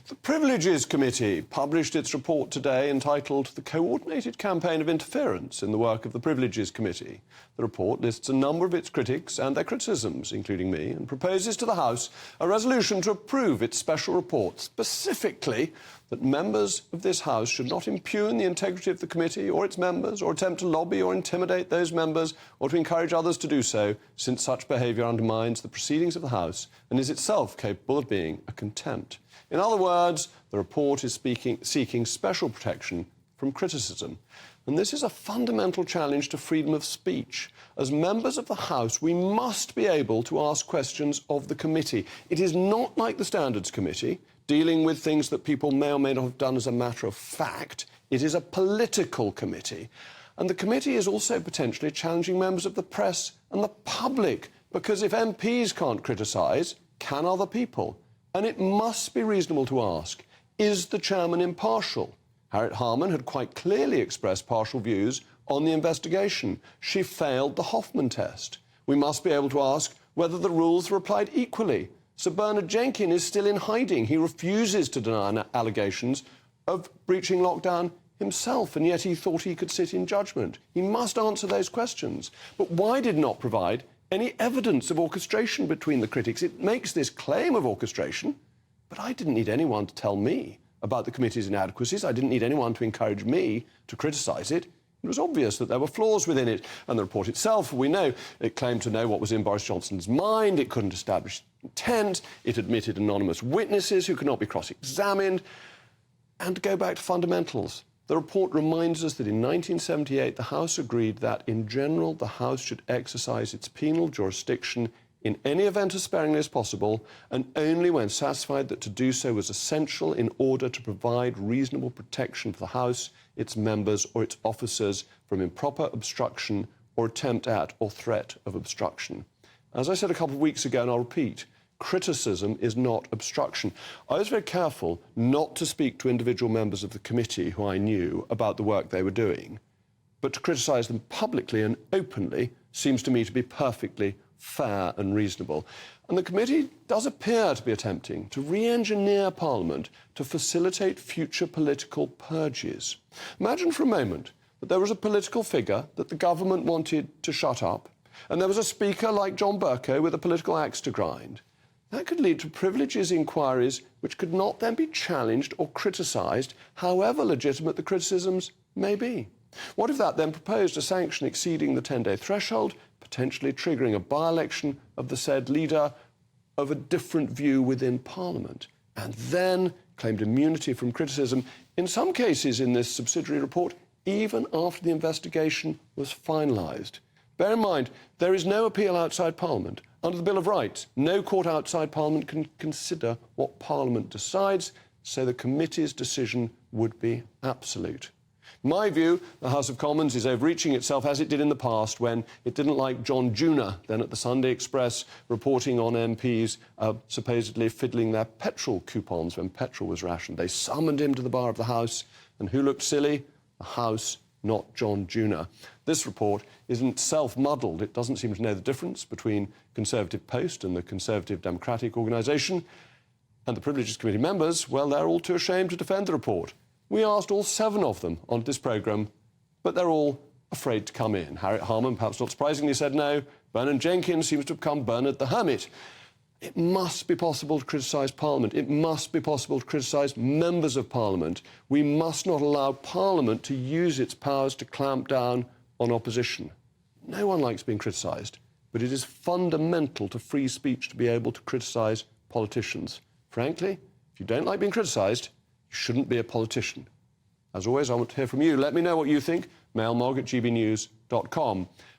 The Privileges Committee published its report today entitled The Coordinated Campaign of Interference in the Work of the Privileges Committee. The report lists a number of its critics and their criticisms, including me, and proposes to the House a resolution to approve its special report, specifically that members of this House should not impugn the integrity of the committee or its members, or attempt to lobby or intimidate those members, or to encourage others to do so, since such behaviour undermines the proceedings of the House and is itself capable of being a contempt. In other words, the report is seeking special protection from criticism. And this is a fundamental challenge to freedom of speech. As members of the House, we must be able to ask questions of the committee. It is not like the Standards Committee, dealing with things that people may or may not have done as a matter of fact. It is a political committee. And the committee is also potentially challenging members of the press and the public, because if MPs can't criticise, can other people? And it must be reasonable to ask, is the chairman impartial? Harriet Harman had quite clearly expressed partial views on the investigation. She failed the Hoffman test. We must be able to ask whether the rules were applied equally. Sir Bernard Jenkins is still in hiding. He refuses to deny allegations of breaching lockdown himself, and yet he thought he could sit in judgment. He must answer those questions. But why did not provide any evidence of orchestration between the critics? It makes this claim of orchestration, but I didn't need anyone to tell me about the committee's inadequacies. I didn't need anyone to encourage me to criticise it. It was obvious that there were flaws within it, and the report itself, we know, it claimed to know what was in Boris Johnson's mind, it couldn't establish intent, it admitted anonymous witnesses who could not be cross-examined. And to go back to fundamentals, the report reminds us that in 1978 the House agreed that, in general, the House should exercise its penal jurisdiction in any event as sparingly as possible, and only when satisfied that to do so was essential in order to provide reasonable protection for the House, its members or its officers from improper obstruction or attempt at or threat of obstruction. As I said a couple of weeks ago, and I'll repeat, criticism is not obstruction. I was very careful not to speak to individual members of the committee who I knew about the work they were doing, but to criticise them publicly and openly seems to me to be perfectly fair and reasonable. And the committee does appear to be attempting to re-engineer Parliament to facilitate future political purges. Imagine for a moment that there was a political figure that the government wanted to shut up, and there was a speaker like John Bercow with a political axe to grind. That could lead to privileges inquiries which could not then be challenged or criticised, however legitimate the criticisms may be. What if that then proposed a sanction exceeding the 10-day threshold, potentially triggering a by-election of the said leader of a different view within Parliament, and then claimed immunity from criticism, in some cases in this subsidiary report, even after the investigation was finalised? Bear in mind, there is no appeal outside Parliament. Under the Bill of Rights, no court outside Parliament can consider what Parliament decides, so the committee's decision would be absolute. In my view, the House of Commons is overreaching itself, as it did in the past when it didn't like John Junior, then at the Sunday Express, reporting on MPs supposedly fiddling their petrol coupons when petrol was rationed. They summoned him to the bar of the House, and who looked silly? The House, not John Junior. This report isn't self-muddled. It doesn't seem to know the difference between Conservative Post and the Conservative Democratic Organisation. And the Privileges Committee members, well, they're all too ashamed to defend the report. We asked all 7 of them on this programme, but they're all afraid to come in. Harriet Harman, perhaps not surprisingly, said no. Bernard Jenkins seems to have become Bernard the Hermit. It must be possible to criticise Parliament. It must be possible to criticise members of Parliament. We must not allow Parliament to use its powers to clamp down on opposition. No one likes being criticised, but it is fundamental to free speech to be able to criticise politicians. Frankly, if you don't like being criticised, you shouldn't be a politician. As always, I want to hear from you. Let me know what you think. Mailmog@gbnews.com.